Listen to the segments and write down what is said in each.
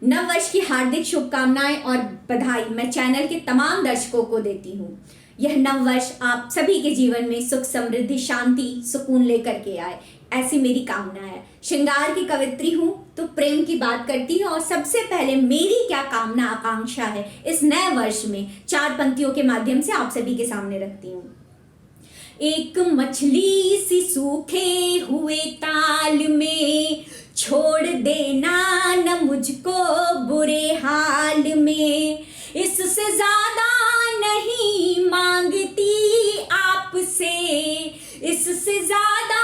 नव वर्ष की हार्दिक शुभकामनाएं और बधाई मैं चैनल के तमाम दर्शकों को देती हूँ। यह नव वर्ष आप सभी के जीवन में सुख, समृद्धि, शांति, सुकून लेकर के आए, ऐसी मेरी कामना है। श्रृंगार की कवित्री हूँ तो प्रेम की बात करती हूँ और सबसे पहले मेरी क्या कामना आकांक्षा है इस नए वर्ष में 4 पंक्तियों के माध्यम से आप सभी के सामने रखती हूँ। एक मछली सी सूखे हुए ताल में छोड़ देना न मुझको बुरे हाल में, इससे ज्यादा नहीं मांगती आपसे, इससे ज्यादा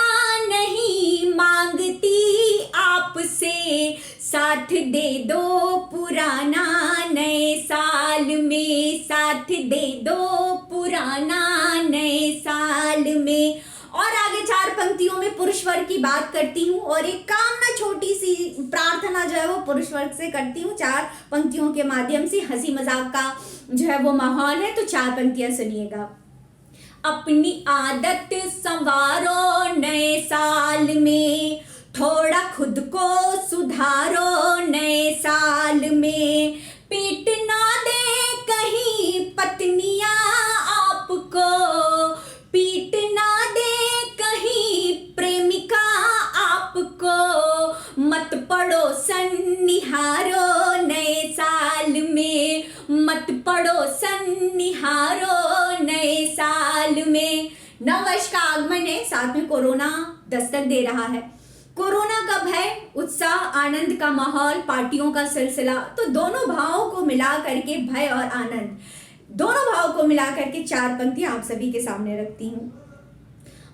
नहीं मांगती आपसे, साथ दे दो पुराना नए साल में, साथ दे दो पुराना नए साल में। और आगे 4 पंक्तियों में पुरुष वर्ग की बात करती हूँ और एक कामना, छोटी सी प्रार्थना जो है वो पुरुष वर्ग से करती हूँ। 4 पंक्तियों के माध्यम से हंसी मजाक का जो है वो माहौल है, तो 4 पंक्तियां सुनिएगा। अपनी आदत संवारो नए साल में, थोड़ा खुद को सुधारो नए साल में, पीट ना दे कहीं पत्नियां आपको, पीट ना दे कहीं प्रेमिका आपको, मत पड़ो सन्निहारो नए साल में, मत पड़ो सन्निहारो नए साल में। नव वर्ष का आगमन है, साथ में कोरोना दस्तक दे रहा है। कोरोना का भय, उत्साह, आनंद का माहौल, पार्टियों का सिलसिला, तो दोनों भावों को मिला करके भय और आनंद, दोनों भावों को मिला करके 4 पंक्तियां आप सभी के सामने रखती हूँ।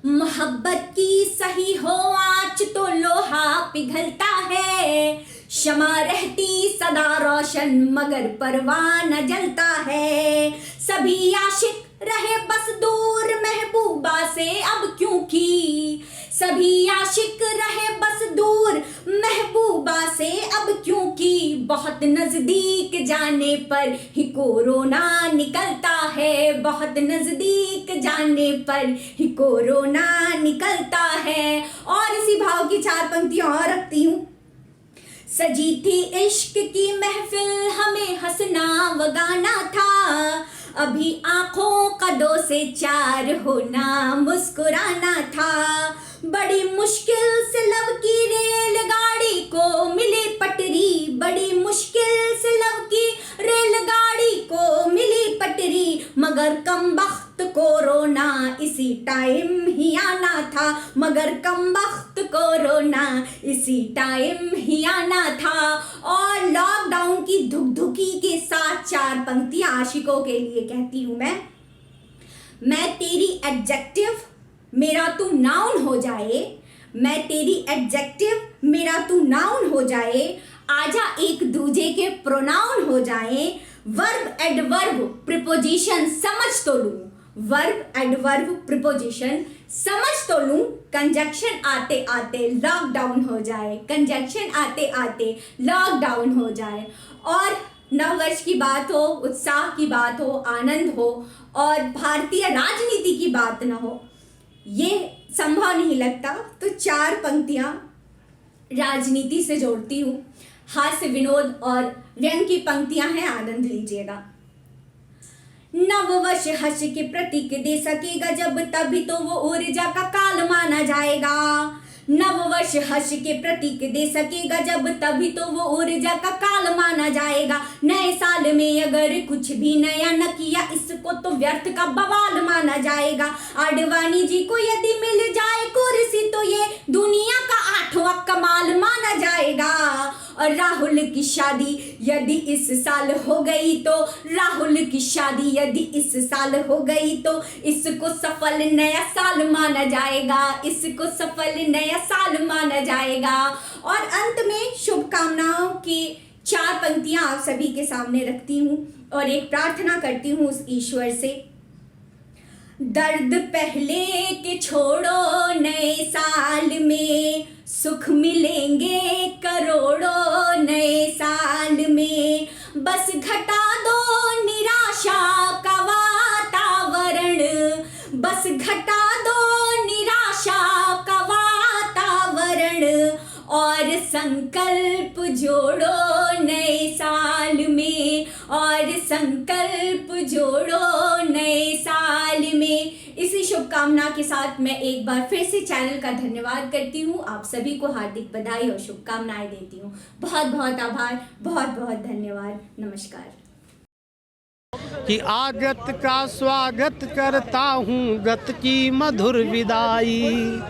मोहब्बत की सही हो आँच तो लोहा पिघलता है, क्षमा रहती सदा रोशन मगर परवाह न जलता है, सभी आशिक रहे बस दूर महबूबा से अब क्योंकि, सभी आशिक रहे बस दूर महबूबा से अब क्योंकि, बहुत नजदीक जाने पर ही कोरोना निकलता है, बहुत नजदीक जाने पर ही कोरोना निकलता है। और इसी भाव की 4 पंक्तियां और रखती हूँ। सजी थी इश्क की महफिल हमें हंसना वगाना था, अभी आंखों का 2 से 4 होना मुस्कुराना था, बड़ी मुश्किल से लव की रेलगाड़ी को मिली पटरी, बड़ी मुश्किल से लव की रेलगाड़ी को मिली पटरी, मगर कमबख्त कोरोना इसी टाइम ही आना था, मगर कमबख्त कोरोना इसी टाइम ही आना था। और लॉकडाउन की धुकधुकी के साथ 4 पंक्तियां आशिकों के लिए कहती हूं मैं तेरी एडजेक्टिव मेरा तू नाउन हो जाए, मैं तेरी एडजेक्टिव मेरा तू नाउन हो जाए, आजा एक दूजे के प्रोनाउन हो जाए, वर्ब एडवर्ब प्रीपोजिशन समझ तो लूं, वर्ब एडवर्ब प्रीपोजिशन समझ तो लूं, कंजक्शन आते आते लॉकडाउन हो जाए, कंजक्शन आते आते लॉकडाउन हो जाए। और नव वर्ष की बात हो, उत्साह की बात हो, आनंद हो और भारतीय राजनीति की बात न हो, ये संभव नहीं लगता, तो 4 पंक्तियां राजनीति से जोड़ती हूँ। हास्य, विनोद और व्यंग की पंक्तियां हैं, आनंद लीजिएगा। नववर्ष हर्ष के प्रतीक दे सकेगा जब, तभी तो वो ऊर्जा का काल माना जाएगा, नववर्ष हर्ष के प्रतीक दे सकेगा जब, तभी तो वो ऊर्जा का काल माना जाएगा, नए साल में अगर कुछ भी नया न किया इसको तो व्यर्थ का बवाल माना जाएगा, आडवाणी जी को यदि मिल जाए कुर्सी तो ये दुनिया का 8वां कमाल माना जाएगा, और राहुल की शादी यदि इस साल हो गई तो, राहुल की शादी यदि इस साल हो गई तो इसको सफल नया साल माना जाएगा, इसको सफल नया साल माना जाएगा। और अंत में शुभकामनाओं की 4 पंक्तियां आप सभी के सामने रखती हूँ और एक प्रार्थना करती हूँ उस ईश्वर से। दर्द पहले के छोड़ो नए साल में, सुख मिलेंगे करोड़ों नए साल में, बस घटा दो निराशा का वातावरण, बस घटा दो निराशा का वातावरण, और संकल्प जोड़ो नए साल में, और संकल्प जोड़ो नए साल में। इसी शुभकामना के साथ मैं एक बार फिर से चैनल का धन्यवाद करती हूँ। आप सभी को हार्दिक बधाई और शुभकामनाएं देती हूँ। बहुत बहुत आभार, बहुत बहुत धन्यवाद। नमस्कार। कि आगत का स्वागत करता हूँ, गत की मधुर विदाई।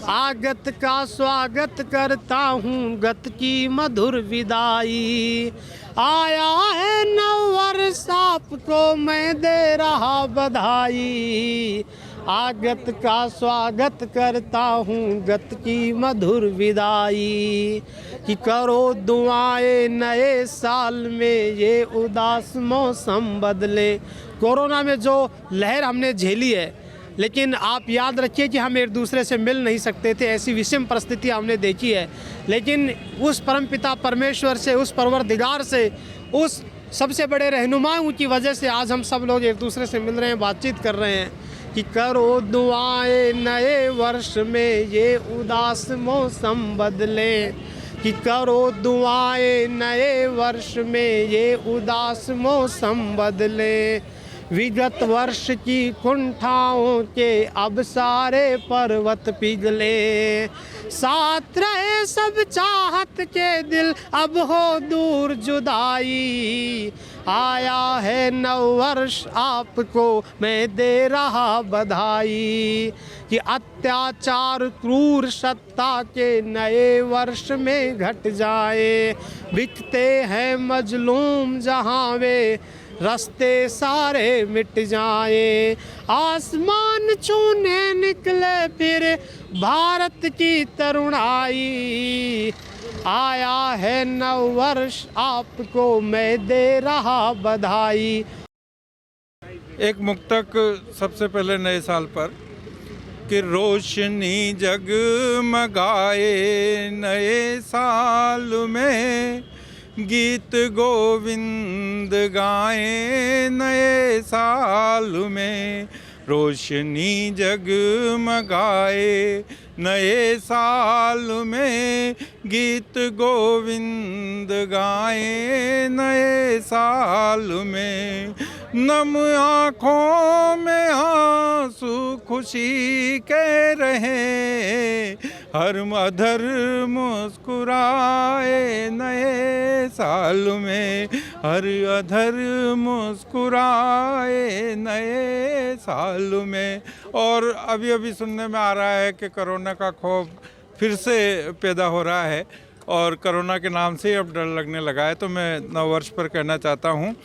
आगत का स्वागत करता हूँ, गत की मधुर विदाई। आया है नव वर्ष आपको मैं दे रहा बधाई। आगत का स्वागत करता हूँ, गत की मधुर विदाई। कि करो दुआएं नए साल में ये उदास मौसम बदले। कोरोना में जो लहर हमने झेली है, लेकिन आप याद रखिए कि हम एक दूसरे से मिल नहीं सकते थे, ऐसी विषम परिस्थिति हमने देखी है। लेकिन उस परमपिता परमेश्वर से, उस परवरदिगार से, उस सबसे बड़े रहनुमाओं की वजह से आज हम सब लोग एक दूसरे से मिल रहे हैं, बातचीत कर रहे हैं। कि करो दुआएं नए वर्ष में ये उदास मौसम बदले। कि करो दुआएं नए वर्ष में ये उदास मौसम बदले। विगत वर्ष की कुंठाओं के अब सारे पर्वत पिघले। साथ रहे सब चाहत के दिल अब हो दूर जुदाई। आया है नव वर्ष आपको मैं दे रहा बधाई। कि अत्याचार क्रूर सत्ता के नए वर्ष में घट जाए। बिकते हैं मजलूम जहाँ वे रास्ते सारे मिट जाए। आसमान छूने निकले फिर भारत की तरुणाई। आया है नव वर्ष आपको मैं दे रहा बधाई। एक मुक्तक सबसे पहले नए साल पर कि रोशनी जगमगाए नए साल में, गीत गोविंद गाए नए साल में। रोशनी जगमगाए नए साल में, गीत गोविंद गाए नए साल में। नम आँखों में आंसू खुशी के रहे, हर मधर मुस्कुराए नए साल में, हर अधर मुस्कुराए नए साल में। और अभी अभी सुनने में आ रहा है कि कोरोना का खौफ फिर से पैदा हो रहा है और कोरोना के नाम से अब डर लगने लगा है। तो मैं नववर्ष पर कहना चाहता हूँ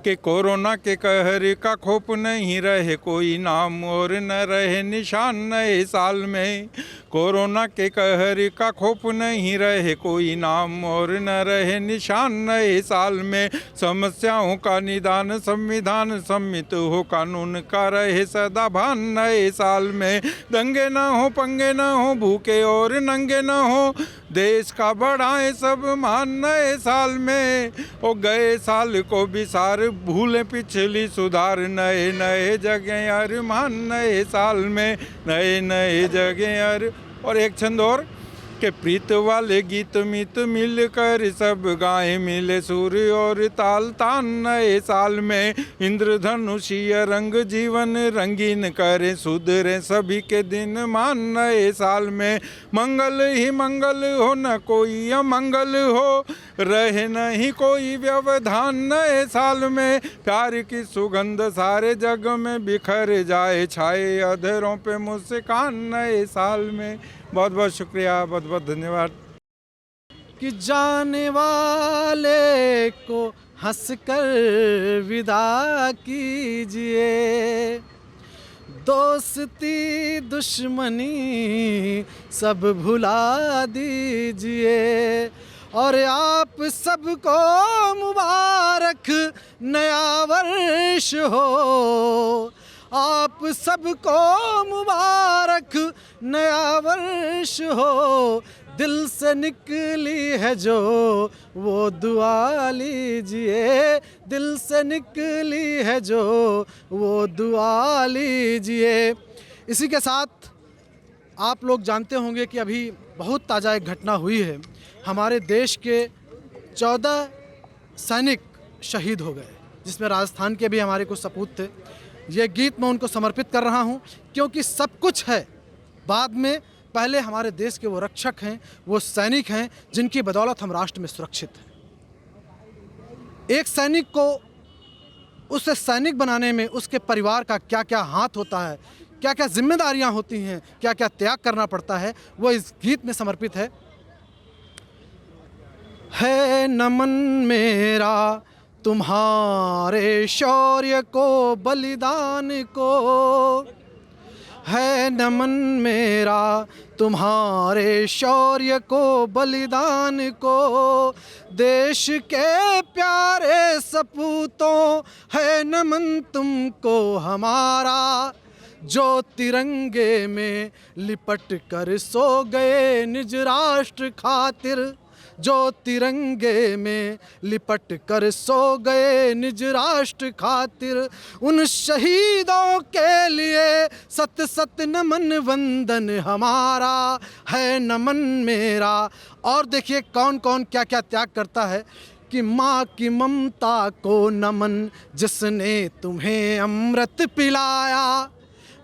कि कोरोना के कहर का खौफ नहीं रहे कोई नाम और न रहे निशान नए साल में। कोरोना के कहर का खौफ नहीं रहे कोई नाम और न रहे निशान नए साल में। समस्याओं का निदान संविधान सम्मित हो, कानून का रहे सदा भान नए साल में। दंगे न हो, पंगे न हो, भूखे और नंगे न हो, देश का बढ़ाए सब मान नए साल में। ओ गए साल को विसार भूले पिछली सुधार, नए नए जगह अरमान नए साल में, नए नए जगह अर। और एक छंद और कि प्रीत वाले गीत मित मिल कर सब गाएं मिले सुर और ताल तान नए साल में। इंद्रधनुषीय रंग जीवन रंगीन करे, सुधरे सभी के दिन मान नए साल में। मंगल ही मंगल हो, न कोई अमंगल हो, रहे नहीं कोई व्यवधान नए साल में। प्यार की सुगंध सारे जग में बिखर जाए, छाए अधरों पे मुस्कान नए साल में। बहुत बहुत शुक्रिया, बहुत बहुत धन्यवाद। कि जाने वाले को हंसकर विदा कीजिए, दोस्ती दुश्मनी सब भुला दीजिए। और आप सबको मुबारक नया वर्ष हो, आप सबको मुबारक नया वर्ष हो। दिल से निकली है जो वो दुआ लीजिए, दिल से निकली है जो वो दुआ लीजिए। इसी के साथ आप लोग जानते होंगे कि अभी बहुत ताज़ा एक घटना हुई है हमारे देश के 14 सैनिक शहीद हो गए, जिसमें राजस्थान के भी हमारे कुछ सपूत थे। ये गीत मैं उनको समर्पित कर रहा हूँ, क्योंकि सब कुछ है बाद में, पहले हमारे देश के वो रक्षक हैं, वो सैनिक हैं जिनकी बदौलत हम राष्ट्र में सुरक्षित हैं। एक सैनिक को उसे सैनिक बनाने में उसके परिवार का क्या क्या हाथ होता है, क्या क्या जिम्मेदारियां होती हैं, क्या क्या त्याग करना पड़ता है, वो इस गीत में समर्पित है नमन मेरा तुम्हारे शौर्य को, बलिदान को, है नमन मेरा तुम्हारे शौर्य को, बलिदान को, देश के प्यारे सपूतों, है नमन तुमको हमारा, जो तिरंगे में लिपट कर सो गए निज राष्ट्र खातिर, जो तिरंगे में लिपट कर सो गए निज राष्ट्र खातिर, उन शहीदों के लिए सत सत नमन वंदन हमारा, है नमन मेरा। और देखिए कौन कौन क्या क्या त्याग करता है कि माँ की ममता को नमन, जिसने तुम्हें अमृत पिलाया,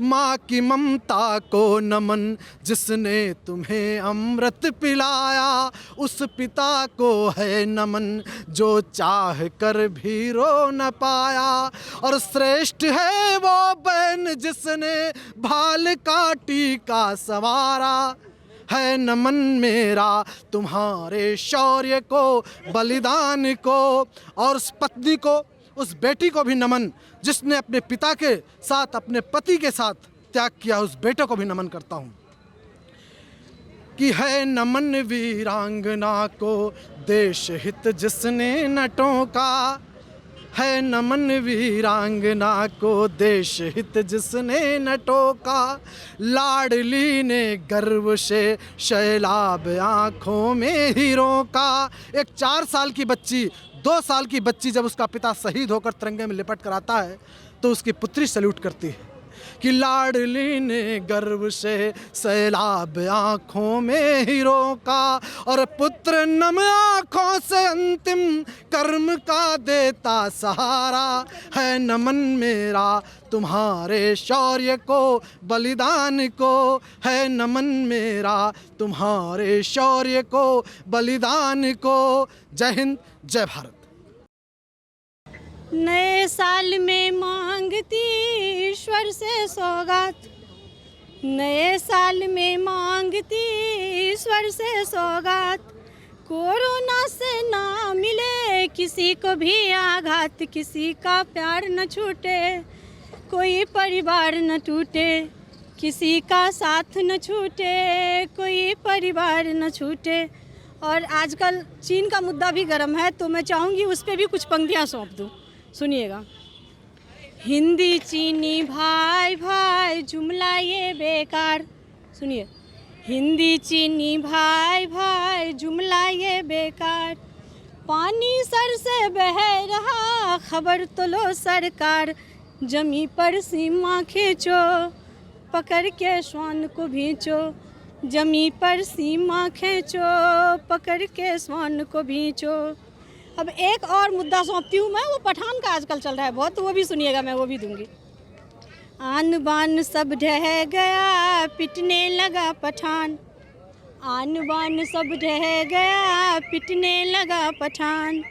माँ की ममता को नमन, जिसने तुम्हें अमृत पिलाया, उस पिता को है नमन, जो चाह कर भी रो न पाया, और श्रेष्ठ है वो बहन जिसने भाल काटी का सवारा, है नमन मेरा तुम्हारे शौर्य को, बलिदान को। और उस पत्नी को, उस बेटी को भी नमन, जिसने अपने पिता के साथ, अपने पति के साथ त्याग किया, उस बेटे को भी नमन करता हूँ कि है नमन वीरांगना को, देश हित जिसने न टोका, है नमन वीरांगना को, देश हित जिसने न टोका, लाडली ने गर्व से शैलाब आँखों में हीरों का। एक 4 साल की बच्ची, 2 साल की बच्ची जब उसका पिता शहीद होकर तिरंगे में लिपट कर आता है तो उसकी पुत्री सैल्यूट करती है कि लाडली ने गर्व से सैलाब आँखों में हीरों का, और पुत्र नम आँखों से अंतिम कर्म का देता सहारा, है नमन मेरा तुम्हारे शौर्य को, बलिदान को, है नमन मेरा तुम्हारे शौर्य को, बलिदान को। जय हिंद, जय भारत। नए साल में मांगती ईश्वर से सौगात, नए साल में मांगती ईश्वर से सौगात, कोरोना से ना मिले किसी को भी आघात, किसी का प्यार न छूटे, कोई परिवार न टूटे, किसी का साथ न छूटे, कोई परिवार न छूटे। और आजकल चीन का मुद्दा भी गर्म है, तो मैं चाहूँगी उस पर भी कुछ पंक्तियाँ सौंप दूँ, सुनिएगा। हिंदी चीनी भाई भाई जुमला ये बेकार, सुनिए। हिंदी चीनी भाई भाई जुमला ये बेकार, पानी सर से बह रहा खबर तो लो सरकार, जमी पर सीमा खींचो पकड़ के श्वान को भींचो, जमी पर सीमा खींचो पकड़ के श्वान को भींचो। अब एक और मुद्दा सौंपती हूँ मैं, वो पठान का आजकल चल रहा है बहुत, तो वो भी सुनिएगा, मैं वो भी दूंगी। आन बान सब ढह गया पिटने लगा पठान, आन बान सब ढह गया पिटने लगा पठान,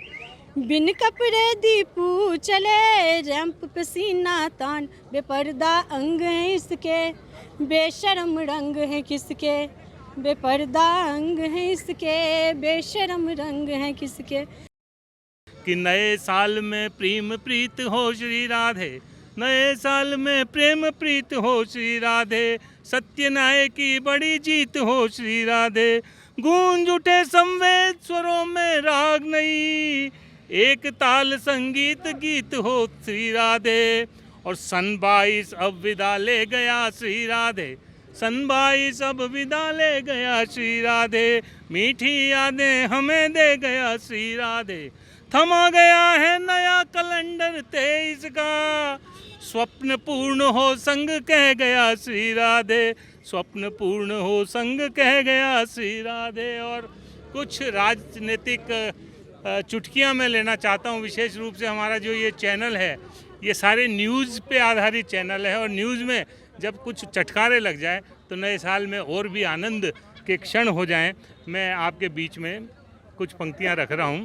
बिन कपड़े दीपू चले रैंप पे सीना तान, बेपर्दा अंग है इसके बेशर्म रंग है किसके, बेपर्दा अंग है इसके बेशर्म रंग है किसके। कि नए साल में प्रेम प्रीत हो श्री राधे, नए साल में प्रेम प्रीत हो श्री राधे, सत्य न्याय की बड़ी जीत हो श्री राधे, गूंज उठे संवेद स्वरों में राग नहीं, एक ताल संगीत गीत हो श्री राधे। और सन 22 अब विदा ले गया श्री राधे, सन 22 अब विदा ले गया श्री राधे, मीठी यादें हमें दे गया श्री राधे, थमा गया है नया कैलेंडर 23 का, स्वप्न पूर्ण हो संग कह गया श्री राधे, स्वप्न पूर्ण हो संग कह गया श्री राधे। और कुछ राजनीतिक चुटकियां मैं लेना चाहता हूं। विशेष रूप से हमारा जो ये चैनल है ये सारे न्यूज़ पे आधारित चैनल है और न्यूज़ में जब कुछ चटकारे लग जाए तो नए साल में और भी आनंद के क्षण हो जाएं। मैं आपके बीच में कुछ पंक्तियां रख रहा हूं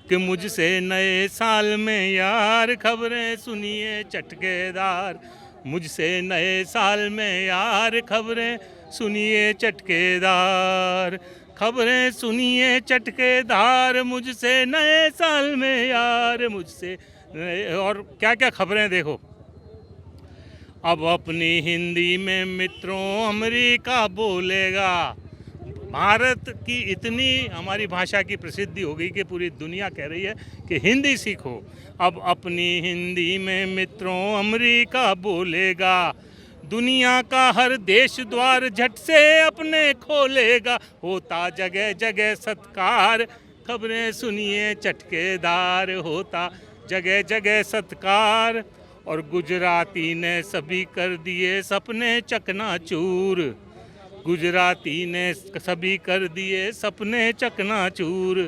कि मुझसे नए साल में यार खबरें सुनिए चटकेदार, मुझसे नए साल में यार खबरें सुनिए चटकेदार, खबरें सुनिए चटकेदार, मुझसे नए साल में यार, मुझसे और क्या क्या खबरें देखो। अब अपनी हिंदी में मित्रों अमेरिका बोलेगा। भारत की इतनी हमारी भाषा की प्रसिद्धि हो गई कि पूरी दुनिया कह रही है कि हिंदी सीखो। अब अपनी हिंदी में मित्रों अमेरिका बोलेगा, दुनिया का हर देश द्वार झट से अपने खोलेगा, होता जगह जगह सत्कार, खबरें सुनिए चटकेदार, होता जगह जगह सत्कार। और गुजराती ने सभी कर दिए सपने चकनाचूर, गुजराती ने सभी कर दिए सपने चकनाचूर,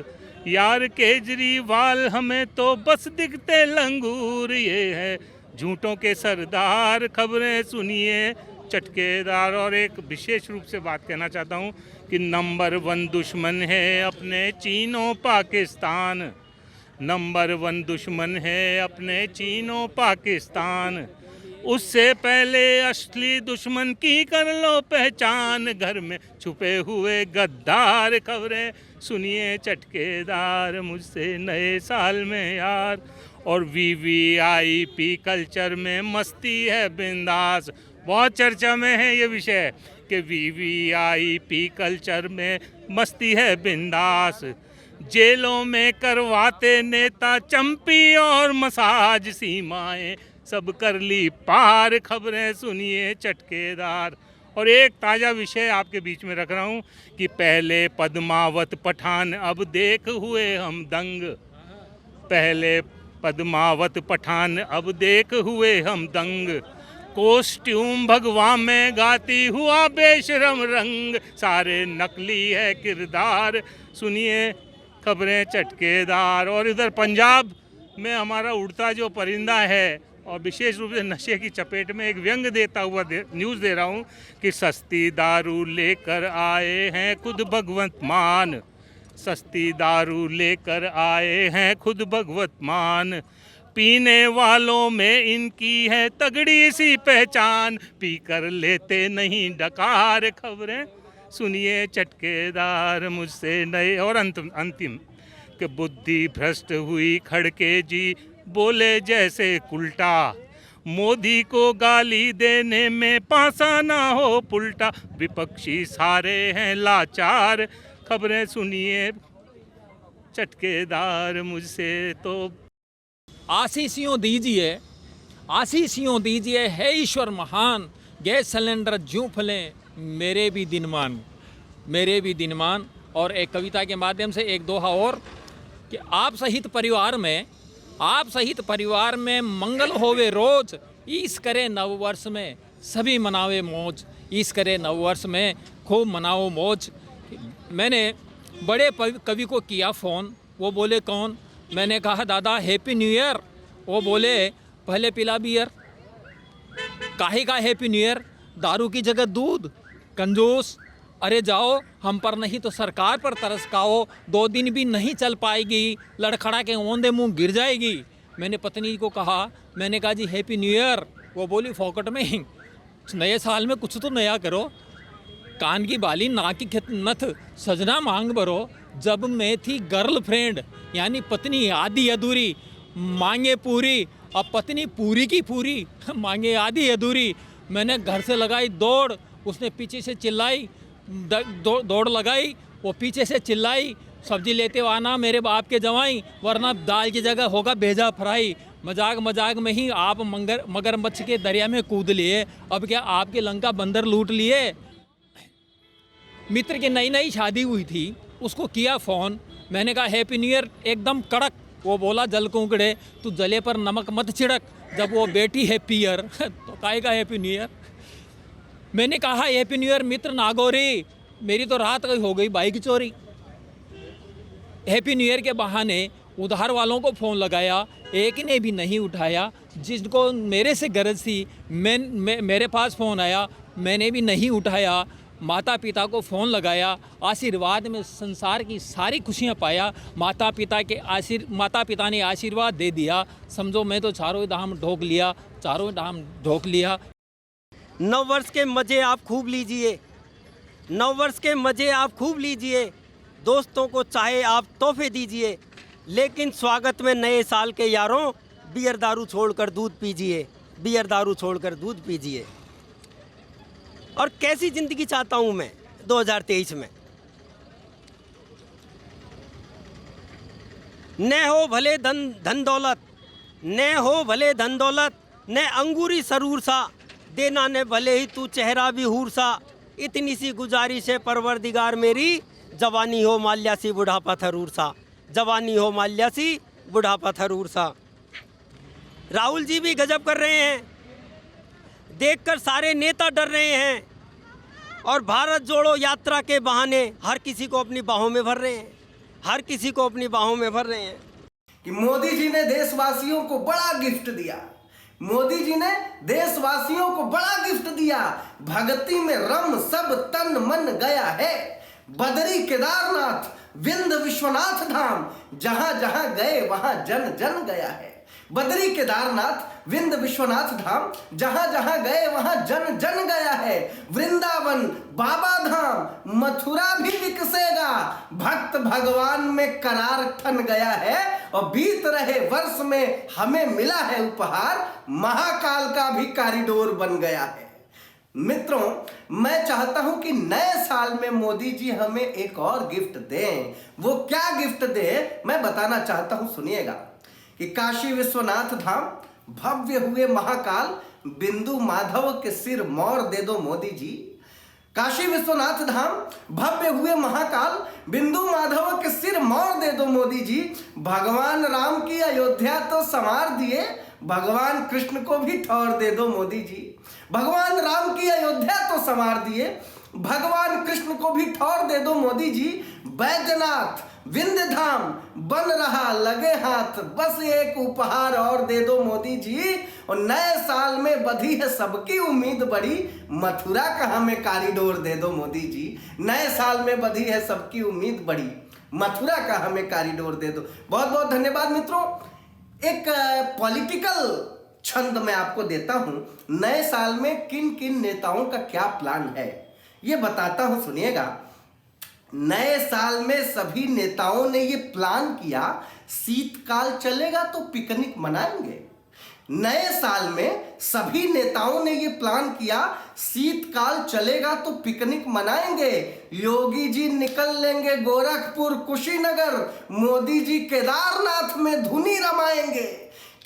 यार केजरीवाल हमें तो बस दिखते लंगूर, ये है झूठों के सरदार, खबरें सुनिए चटकेदार। और एक विशेष रूप से बात कहना चाहता हूँ कि नंबर 1 दुश्मन है अपने चीनो पाकिस्तान, नंबर 1 दुश्मन है अपने चीनो पाकिस्तान, उससे पहले असली दुश्मन की कर लो पहचान, घर में छुपे हुए गद्दार, खबरें सुनिए चटकेदार, मुझसे नए साल में यार। और VVIP कल्चर में मस्ती है बिंदास, बहुत चर्चा में है ये विषय कि VVIP कल्चर में मस्ती है बिंदास, जेलों में करवाते नेता चंपी और मसाज, सीमाएं सब कर ली पार, खबरें सुनिए चटकेदार। और एक ताज़ा विषय आपके बीच में रख रहा हूँ कि पहले पद्मावत पठान अब देख हुए हम दंग, पहले पद्मावत पठान अब देख हुए हम दंग, कॉस्ट्यूम भगवा में गाती हुआ बेशरम रंग, सारे नकली है किरदार, सुनिए खबरें चटकेदार। और इधर पंजाब में हमारा उड़ता जो परिंदा है और विशेष रूप से नशे की चपेट में एक व्यंग देता हुआ न्यूज़ दे रहा हूँ कि सस्ती दारू लेकर आए हैं खुद भगवंत मान, सस्ती दारू लेकर आए हैं खुद भगवत मान, पीने वालों में इनकी है तगड़ी सी पहचान, पी कर लेते नहीं डकार, खबरें सुनिए चटकेदार, मुझसे नए। और अंतिम कि बुद्धि भ्रष्ट हुई खड़के जी बोले जैसे उल्टा, मोदी को गाली देने में पासा ना हो पुल्टा, विपक्षी सारे हैं लाचार, खबरें सुनिए चटकेदार, मुझसे तो आशीषियों दीजिए, आशीषियों दीजिए, है ईश्वर महान, गैस सिलेंडर ज्यों फले मेरे भी दिनमान, मेरे भी दिनमान। और एक कविता के माध्यम से एक दोहा और कि आप सहित परिवार में, आप सहित परिवार में मंगल होवे रोज, ईस करे नववर्ष में सभी मनावे मौज, ईस करे नववर्ष में खूब मनाओ मौज। मैंने बड़े कवि को किया फ़ोन, वो बोले कौन, मैंने कहा दादा हैप्पी न्यू ईयर, वो बोले पहले पिला बियर, काहे का हैप्पी न्यू ईयर, दारू की जगह दूध, कंजूस, अरे जाओ हम पर नहीं तो सरकार पर तरस खाओ, 2 दिन भी नहीं चल पाएगी, लड़खड़ा के ओंधे मुंह गिर जाएगी। मैंने पत्नी को कहा, मैंने कहा जी हैप्पी न्यू ईयर, वो बोली फोकट में, नए साल में कुछ तो नया करो, कान की बाली नाक की नथ सजना मांग भरो, जब मैं थी गर्लफ्रेंड यानी पत्नी आधी अधूरी, मांगे पूरी, अब पत्नी पूरी की पूरी मांगे आधी अधूरी। मैंने घर से लगाई दौड़, उसने पीछे से चिल्लाई, दौड़ लगाई, वो पीछे से चिल्लाई, सब्जी लेते हो आना मेरे बाप के जवाई, वरना दाल की जगह होगा भेजा फ्राई। मजाक मजाक में ही आप मगरमच्छ के दरिया में कूद लिए, अब क्या आपके लंका बंदर लूट लिए। मित्र की नई नई शादी हुई थी, उसको किया फ़ोन, मैंने कहा हैप्पी न्यू ईयर, एकदम कड़क। वो बोला जल कुंकड़े तू जले पर नमक मत छिड़क, जब वो बेटी हैप्पी ईयर तो काहे का हैप्पी न्यू ईयर। मैंने कहा हैप्पी न्यू ईयर मित्र नागौरी, मेरी तो रात हो गई बाइक चोरी, हैप्पी न्यू ईयर के बहाने उधार वालों को फ़ोन लगाया, एक ने भी नहीं उठाया। जिसको मेरे से गरज थी मेरे पास फ़ोन आया, मैंने भी नहीं उठाया। माता पिता को फ़ोन लगाया, आशीर्वाद में संसार की सारी खुशियाँ पाया। माता पिता ने आशीर्वाद दे दिया। समझो मैं तो चारों धाम ढोक लिया। नव वर्ष के मज़े आप खूब लीजिए, नव वर्ष के मज़े आप खूब लीजिए। दोस्तों को चाहे आप तोहफे दीजिए, लेकिन स्वागत में नए साल के यारों बियर दारू छोड़कर दूध पीजिए, बियर दारू छोड़कर दूध पीजिए। और कैसी ज़िंदगी चाहता हूँ मैं 2023 में। न हो भले धन दौलत, न हो भले धन दौलत, न अंगूरी सरूर सा, देना ने भले ही तू चेहरा भी हूर सा। इतनी सी गुजारिश है परवरदिगार मेरी, जवानी हो माल्या सी बुढ़ापा थरूर सा, जवानी हो माल्या सी बुढ़ापा थरूर सा। राहुल जी भी गजब कर रहे हैं, देखकर सारे नेता डर रहे हैं और भारत जोड़ो यात्रा के बहाने हर किसी को अपनी बाहों में भर रहे हैं, हर किसी को अपनी बाहों में भर रहे हैं। कि मोदी जी ने देशवासियों को बड़ा गिफ्ट दिया, मोदी जी ने देशवासियों को बड़ा गिफ्ट दिया। भक्ति में रम सब तन मन गया है, बदरी केदारनाथ विंध्य विश्वनाथ धाम, जहां जहां गए वहां जन जन गया है। बदरी केदारनाथ विंध्य विश्वनाथ धाम, जहां जहां गए वहां जन जन गया है। वृंदावन बाबा धाम मथुरा भी विकसेगा, भक्त भगवान में करार ठन गया है। और बीत रहे वर्ष में हमें मिला है उपहार, महाकाल का भी कॉरिडोर बन गया है। मित्रों, मैं चाहता हूं कि नए साल में मोदी जी हमें एक और गिफ्ट दें। वो क्या गिफ्ट दे मैं बताना चाहता हूं, सुनिएगा। कि काशी विश्वनाथ धाम भव्य हुए महाकाल, बिंदु माधव के सिर मोर दे दो मोदी जी। काशी विश्वनाथ धाम भव्य हुए महाकाल, बिंदु माधव के सिर मोर दे दो मोदी जी। भगवान राम की अयोध्या तो संवार दिए, भगवान कृष्ण को भी ठौर दे दो मोदी जी। भगवान राम की अयोध्या तो संवार दिए, भगवान कृष्ण को भी ठौर दे दो मोदी जी। बैजनाथ विंध्य धाम बन रहा लगे हाथ, बस एक उपहार और दे दो मोदी जी। और नए साल में बधी है सबकी उम्मीद बड़ी, मथुरा का हमें कॉरिडोर दे दो मोदी जी। नए साल में बधी है सबकी उम्मीद बड़ी, मथुरा का हमें कॉरिडोर दे दो। बहुत बहुत धन्यवाद मित्रों। एक पॉलिटिकल छंद मैं आपको देता हूं। नए साल में किन किन नेताओं का क्या प्लान है ये बताता हूं, सुनिएगा। नए साल में सभी नेताओं ने ये प्लान किया, शीतकाल चलेगा तो पिकनिक मनाएंगे। नए साल में सभी नेताओं ने ये प्लान किया, शीतकाल चलेगा तो पिकनिक मनाएंगे। योगी जी निकल लेंगे गोरखपुर कुशीनगर, मोदी जी केदारनाथ में धुनी रमाएंगे।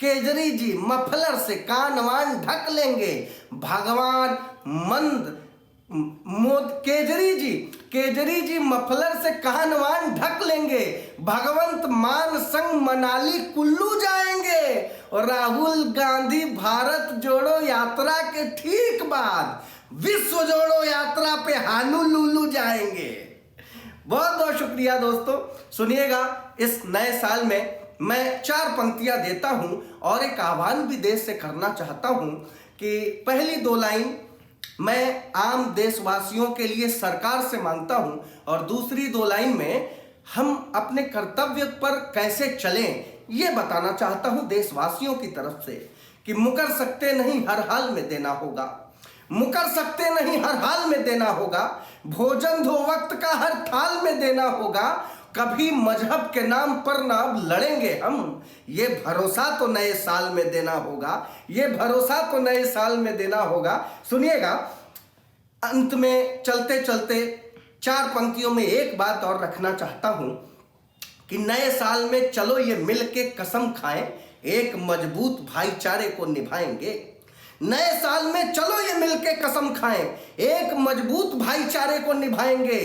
केजरी जी मफलर से कान वान ढक लेंगे, भगवान मंद केजरी जी मफलर से कान वान ढक लेंगे। भगवंत मान संग मनाली कुल्लू जाएंगे। और राहुल गांधी भारत जोड़ो यात्रा के ठीक बाद विश्व जोड़ो यात्रा पे हानूलुलु जाएंगे। बहुत बहुत शुक्रिया दोस्तों। सुनिएगा, इस नए साल में मैं 4 पंक्तियां देता हूं और एक आह्वान भी देश से करना चाहता हूं कि पहली 2 लाइन मैं आम देशवासियों के लिए सरकार से मांगता हूं और दूसरी 2 लाइन में हम अपने कर्तव्य पर कैसे चलें ये बताना चाहता हूं देशवासियों की तरफ से। कि मुकर सकते नहीं हर हाल में देना होगा, मुकर सकते नहीं हर हाल में देना होगा। भोजन 2 वक्त का हर थाल में देना होगा। कभी मजहब के नाम पर ना अब लड़ेंगे हम, ये भरोसा तो नए साल में देना होगा, ये भरोसा तो नए साल में देना होगा। सुनिएगा, अंत में चलते चलते 4 पंक्तियों में एक बात और रखना चाहता हूं कि नए साल में चलो ये मिल के कसम खाएं, एक मजबूत भाईचारे को निभाएंगे। नए साल में चलो ये मिल के कसम खाएं, एक मजबूत भाईचारे को निभाएंगे।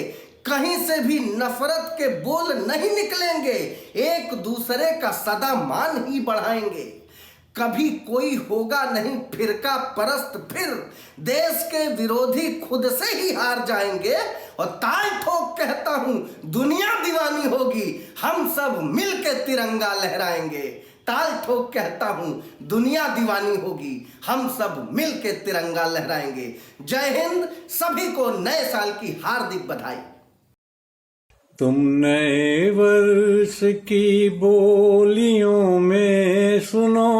कहीं से भी नफरत के बोल नहीं निकलेंगे, एक दूसरे का सदा मान ही बढ़ाएंगे। कभी कोई होगा नहीं फिरका परस्त, फिर देश के विरोधी खुद से ही हार जाएंगे। और ताल ठोक कहता हूं दुनिया दीवानी होगी, हम सब मिलके तिरंगा लहराएंगे। ताल ठोक कहता हूं दुनिया दीवानी होगी, हम सब मिलके तिरंगा लहराएंगे। जय हिंद, सभी को नए साल की हार्दिक बधाई। तुम नए वर्ष की बोलियों में सुनो,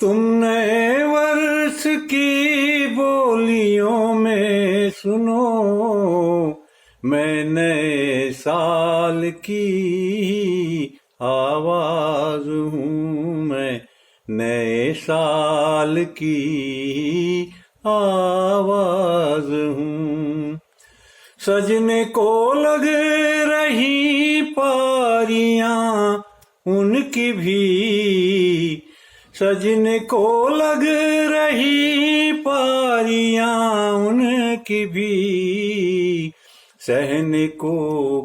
तुम नए वर्ष की बोलियों में सुनो, मैं नए साल की आवाज हूँ, मैं नए साल की आवाज हूँ। सजने को लग रही पारियां उनकी भी, सजने को लग रही पारियां उनकी भी, सहने को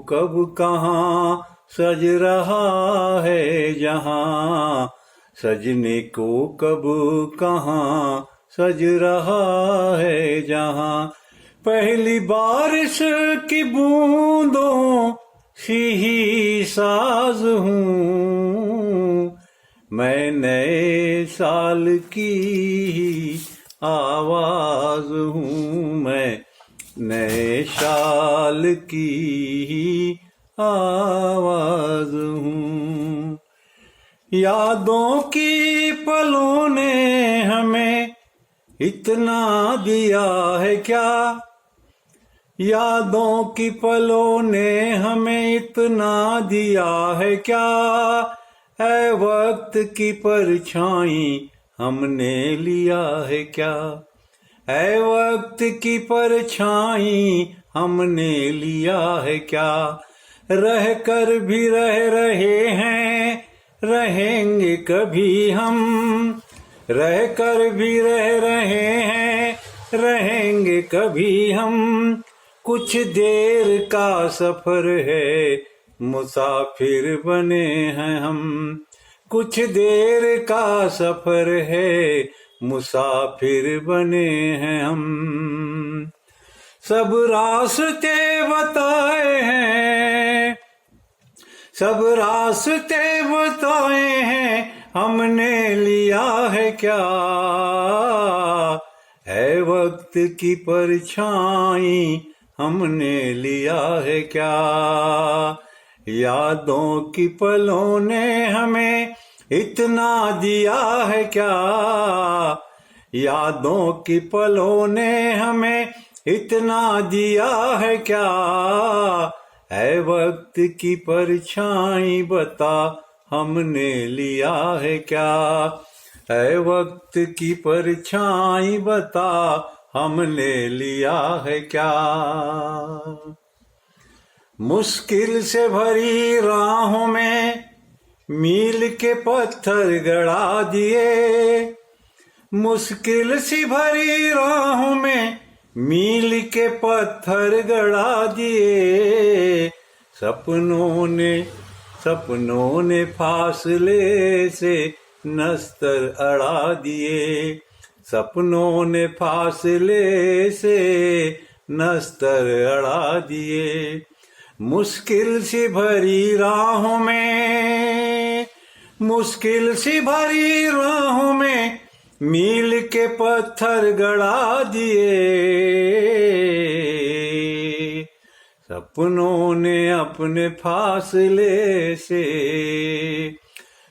कब कहाँ सज रहा है जहां, सजने को कब कहाँ सज रहा है जहां। पहली बारिश की बूंदों सी ही साज हूँ, मैं नए साल की आवाज हूँ, मैं नए साल की आवाज हूँ। यादों की पलों ने हमें इतना दिया है क्या, यादों की पलों ने हमें इतना दिया है क्या, है वक्त की परछाई हमने लिया है क्या, है वक्त की परछाई हमने लिया है क्या। रह कर भी रह रहे हैं, रहेंगे कभी हम, रह कर भी रह रहे हैं, रहेंगे कभी हम। कुछ देर का सफर है, मुसाफिर बने हैं हम, कुछ देर का सफर है, मुसाफिर बने हैं हम। सब रास्ते बताए हैं, सब रास्ते बताए हैं, हमने लिया है क्या, है वक्त की परछाई हमने लिया है क्या। यादों की पलों ने हमें इतना दिया है क्या, यादों की पलों ने हमें इतना दिया है क्या, है वक्त की परछाई बता हमने लिया है क्या, है वक्त की परछाई बता हमने लिया है क्या। मुश्किल से भरी राहों में मील के पत्थर गड़ा दिए, मुश्किल सी भरी राहों में मील के पत्थर गड़ा दिए। सपनों ने फासले से नस्तर अड़ा दिए, सपनों ने फासले से नस्तर अड़ा दिए। मुश्किल सी भरी राहों में, मुश्किल सी भरी राहों में मील के पत्थर गड़ा दिए। सपनों ने अपने फासले से,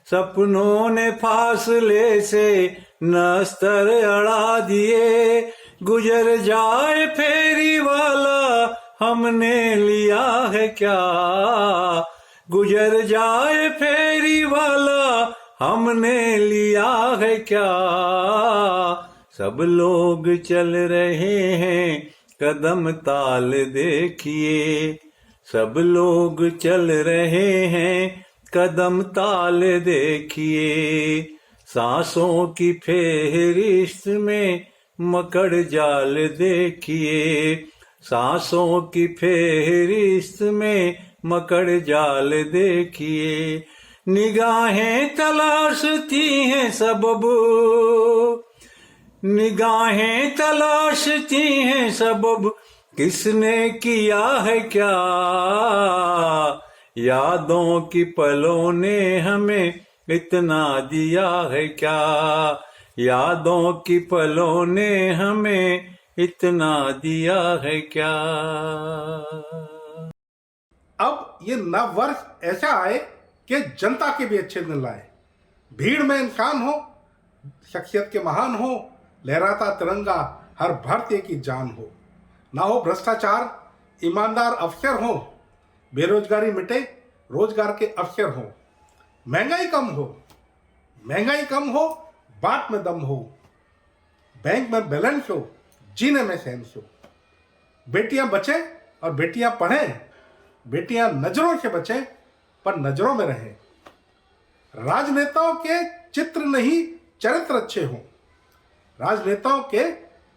सपनों ने फासले से नस्तर अड़ा दिए। गुजर जाए फेरी वाला हमने लिया है क्या, गुजर जाए फेरी वाला हमने लिया है क्या। सब लोग चल रहे हैं कदम ताल देखिए, सब लोग चल रहे हैं कदम ताल देखिए। सांसों की फेहरिस्त में मकड़ जाल देखिए, सांसों की फेहरिस्त में मकड़ जाल देखिए। निगाहें तलाशती हैं सबब, निगाहें तलाशती हैं सबब, किसने किया है क्या, यादों की पलों ने हमें इतना दिया है क्या, यादों की पलों ने हमें इतना दिया है क्या। अब ये नव वर्ष ऐसा आए कि जनता के भी अच्छे दिन लाए। भीड़ में इंसान हो, शख्सियत के महान हो, लहराता तिरंगा हर भारतीय की जान हो। ना हो भ्रष्टाचार, ईमानदार अफसर हो, बेरोजगारी मिटे, रोजगार के अवसर हो। महंगाई कम हो, महंगाई कम हो, बात में दम हो, बैंक में बैलेंस हो, जीने में सेंस हो। बेटियां बचें और बेटियां पढ़ें, बेटियां नजरों से बचें पर नजरों में रहें। राजनेताओं के चित्र नहीं चरित्र अच्छे हों, राजनेताओं के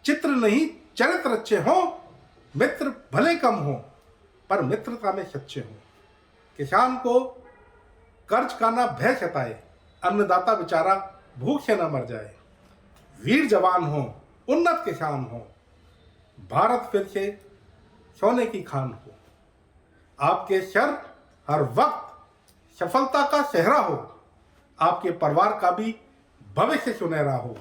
चित्र नहीं चरित्र अच्छे हों। मित्र भले कम हों पर मित्रता में सच्चे हों। किसान को कर्ज का ना भय सताए, अन्नदाता बेचारा भूख से न मर जाए। वीर जवान हो, उन्नत किसान हो, भारत फिर से सोने की खान हो। आपके सर हर वक्त सफलता का सेहरा हो, आपके परिवार का भी भविष्य सुनहरा हो।